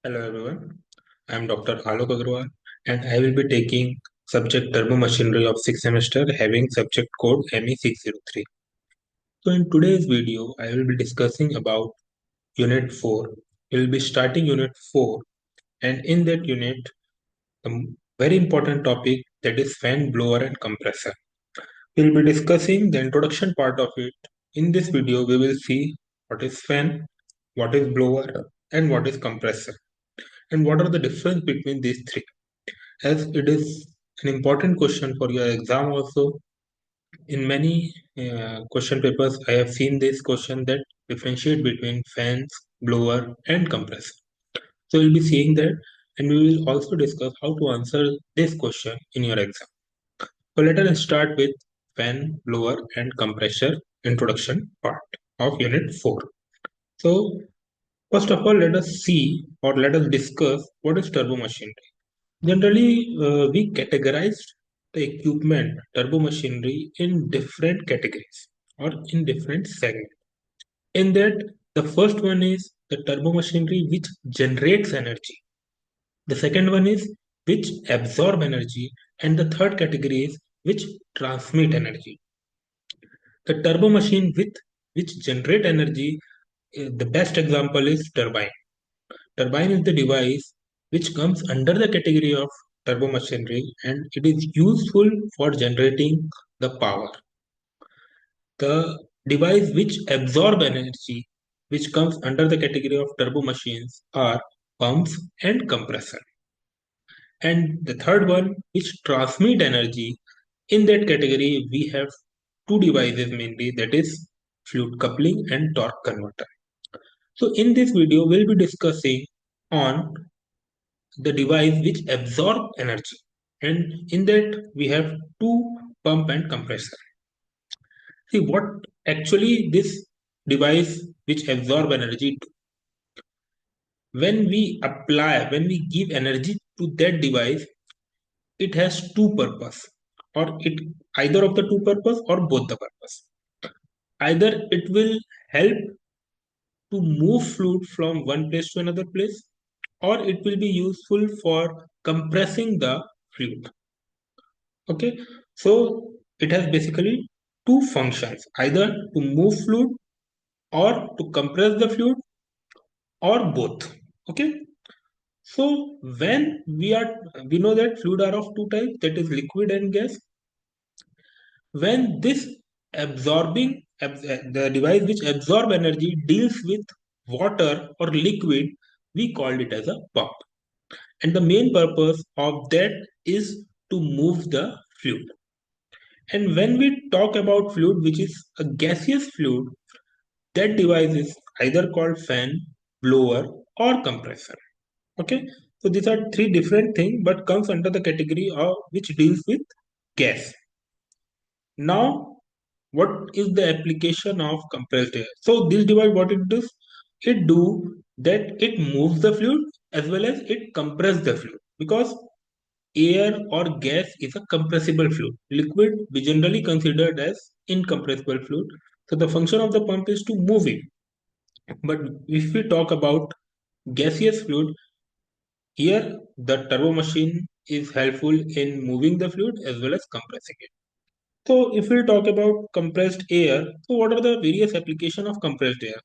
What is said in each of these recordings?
Hello everyone, I am Dr. Alok Agrawal and I will be taking subject Turbomachinery of 6th semester having subject code ME603. So in today's video, I will be discussing about Unit 4. We will be starting Unit 4 and in that unit, a very important topic that is fan, blower and compressor. We will be discussing the introduction part of it. In this video, we will see what is fan, what is blower and what is compressor and what are the difference between these three. As it is an important question for your exam also. In many question papers, I have seen this question that differentiate between fans, blower, and compressor. So we'll be seeing that, and we will also discuss how to answer this question in your exam. So let us start with fan, blower, and compressor introduction part of Unit 4. So first of all, let us see or let us discuss what is turbo machinery. Generally, we categorized the equipment, turbo machinery, in different categories or in different segments. In that, the first one is the turbo machinery which generates energy. The second one is which absorb energy, and the third category is which transmit energy. The turbo machine with which generate energy, the best example is turbine. Turbine is the device which comes under the category of turbomachinery and it is useful for generating the power. The device which absorb energy, which comes under the category of turbo machines, are pumps and compressor. And the third one, which transmit energy, in that category we have two devices mainly, that is fluid coupling and torque converter. So in this video, we'll be discussing on the device which absorb energy, and in that we have two pump and compressor. See what actually this device which absorb energy do. When we give energy to that device, it has two purpose, or it either of the two purpose or both the purpose. Either it will help to move fluid from one place to another place, or it will be useful for compressing the fluid. Okay, so it has basically two functions, either to move fluid or to compress the fluid or both. Okay, so when we know that fluid are of two types, that is liquid and gas. When this the device which absorb energy deals with water or liquid, we called it as a pump. And the main purpose of that is to move the fluid. And when we talk about fluid, which is a gaseous fluid, that device is either called fan, blower, or compressor. Okay, so these are three different things, but comes under the category of which deals with gas. Now, what is the application of compressed air? So this device, what it does, it do that it moves the fluid as well as it compress the fluid, because air or gas is a compressible fluid. Liquid we generally considered as incompressible fluid. So the function of the pump is to move it. But if we talk about gaseous fluid, here the turbo machine is helpful in moving the fluid as well as compressing it. So if we talk about compressed air, so what are the various applications of compressed air?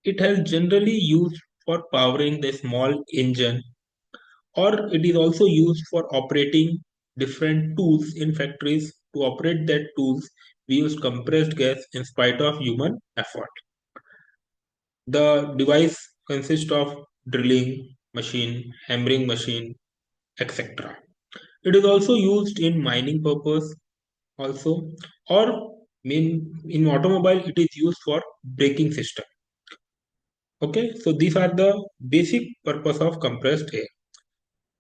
It has generally used for powering the small engine, or it is also used for operating different tools in factories. To operate that tools, we use compressed gas in spite of human effort. The device consists of drilling machine, hammering machine, etc. It is also used in mining purpose also, or in automobile it is used for braking system. Okay, so these are the basic purpose of compressed air.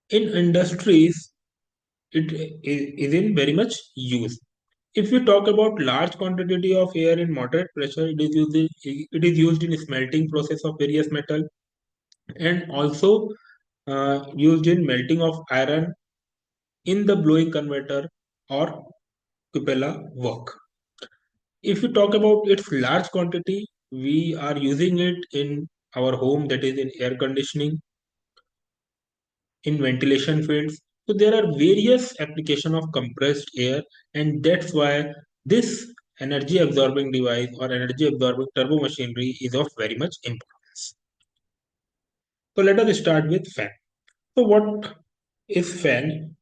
In industries, it is in very much use. If we talk about large quantity of air in moderate pressure, it is used in smelting process of various metal, and also used in melting of iron in the blowing converter or cupola work. If we talk about its large quantity, we are using it in our home, that is in air conditioning, in ventilation fields. So there are various application of compressed air, and that's why this energy absorbing device or energy absorbing turbo machinery is of very much importance. So let us start with fan. So what is fan?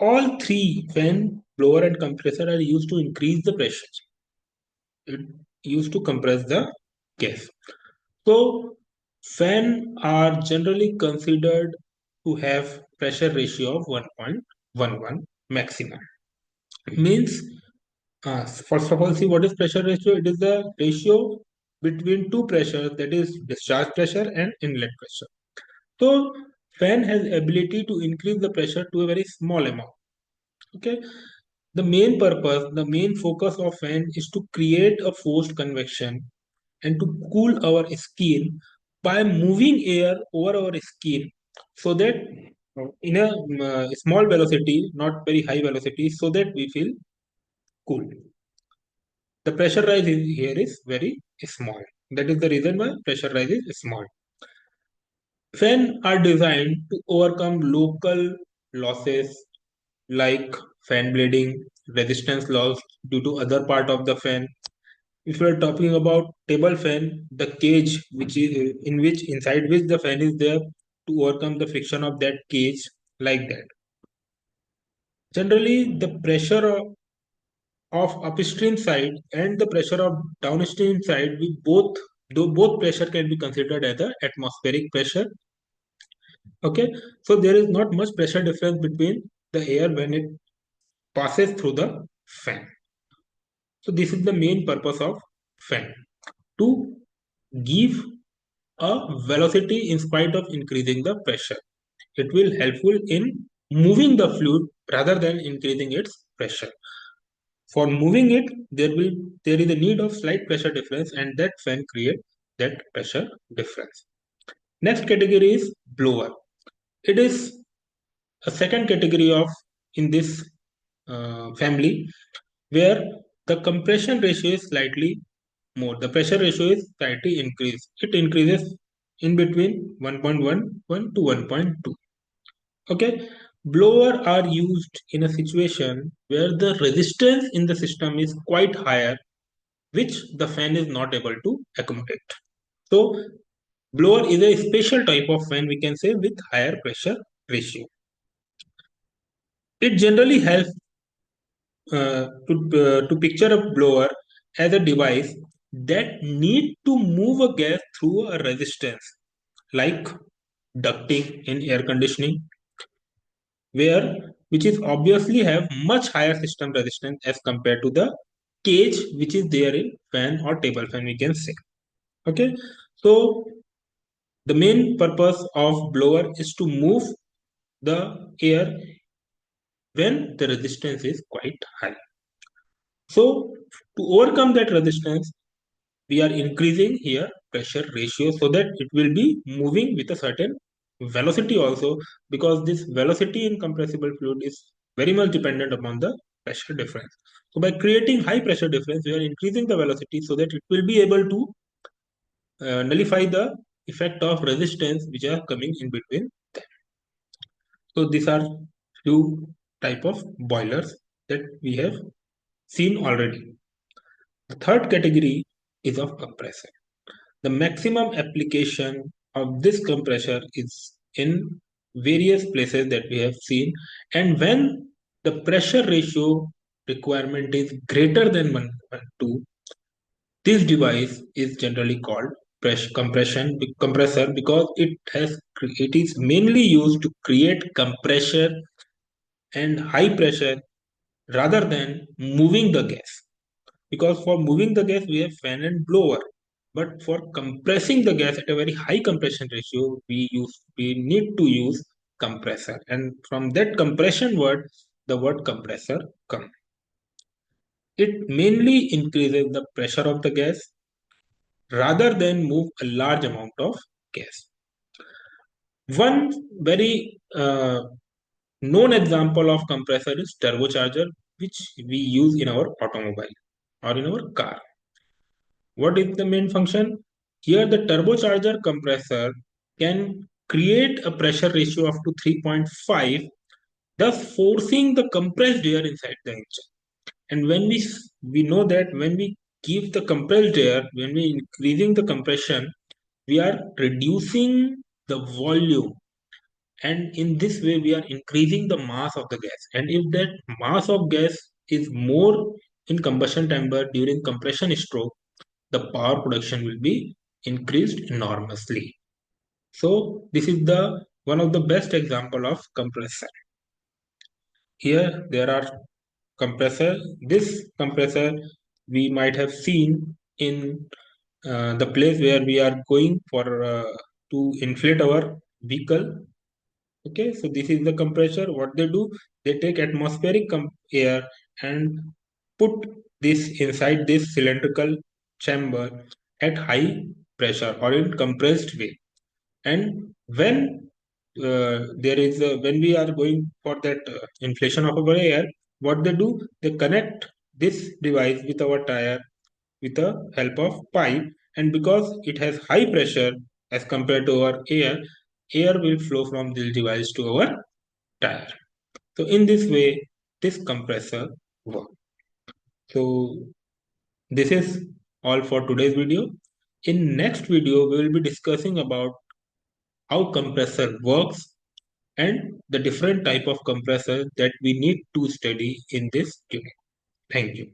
All three, fan, blower and compressor, are used to increase the pressure. It used to compress the gas. So fan are generally considered to have pressure ratio of 1.11 maximum. Means, first of all, see what is pressure ratio. It is the ratio between two pressures, that is discharge pressure and inlet pressure. So fan has ability to increase the pressure to a very small amount. Okay. The main focus of fan is to create a forced convection and to cool our skin by moving air over our skin, so that in a small velocity, not very high velocity, so that we feel cool. The pressure rise here is very small. That is the reason why pressure rise is small. Fan are designed to overcome local losses like fan bleeding, resistance loss due to other part of the fan. If we are talking about table fan, the cage which is in which inside which the fan is there, to overcome the friction of that cage, like that. Generally, the pressure of upstream side and the pressure of downstream side, we both though both pressure can be considered as a atmospheric pressure. Okay, so there is not much pressure difference between the air when it passes through the fan. So this is the main purpose of fan, to give a velocity in spite of increasing the pressure. It will helpful in moving the fluid rather than increasing its pressure. For moving it, there is a need of slight pressure difference, and that fan create that pressure difference. Next category is blower. It is a second category of in this family, where the compression ratio is slightly more. The pressure ratio is slightly increased. It increases in between 1.11 to 1.2. Okay, blower are used in a situation where the resistance in the system is quite higher, which the fan is not able to accommodate. So blower is a special type of fan, we can say, with higher pressure ratio. It generally helps to picture a blower as a device that need to move a gas through a resistance, like ducting in air conditioning, where which is obviously have much higher system resistance as compared to the cage which is there in fan or table fan, we can say. Okay, so the main purpose of blower is to move the air when the resistance is quite high. So to overcome that resistance, we are increasing here pressure ratio so that it will be moving with a certain velocity also, because this velocity in compressible fluid is very much dependent upon the pressure difference. So by creating high pressure difference, we are increasing the velocity so that it will be able to nullify the effect of resistance which are coming in between them. So these are few type of boilers that we have seen already. The third category is of compressor. The maximum application of this compressor is in various places that we have seen, and when the pressure ratio requirement is greater than 1.2, this device is generally called compressor, because it is mainly used to create compression and high pressure rather than moving the gas. Because for moving the gas we have fan and blower, but for compressing the gas at a very high compression ratio, we need to use compressor, and from that compression word, the word compressor comes. It mainly increases the pressure of the gas rather than move a large amount of gas. One very known example of compressor is turbocharger, which we use in our automobile or in our car. What is the main function? Here the turbocharger compressor can create a pressure ratio up to 3.5, thus forcing the compressed air inside the engine. And when we know that when we give the compressed air, when we increasing the compression, we are reducing the volume, and in this way we are increasing the mass of the gas. And if that mass of gas is more in combustion chamber during compression stroke, the power production will be increased enormously. So this is the one of the best example of compressor. Here there are compressor. This compressor we might have seen in the place where we are going for to inflate our vehicle. Okay, so this is the compressor. What they do, they take atmospheric air and put this inside this cylindrical chamber at high pressure or in compressed way. And when when we are going for that inflation of our air, what they do, they connect this device with our tire with the help of pipe, and because it has high pressure as compared to our air will flow from this device to our tire. So in this way, this compressor works. So this is all for today's video. In next video, we will be discussing about how compressor works and the different type of compressor that we need to study in this unit. Thank you.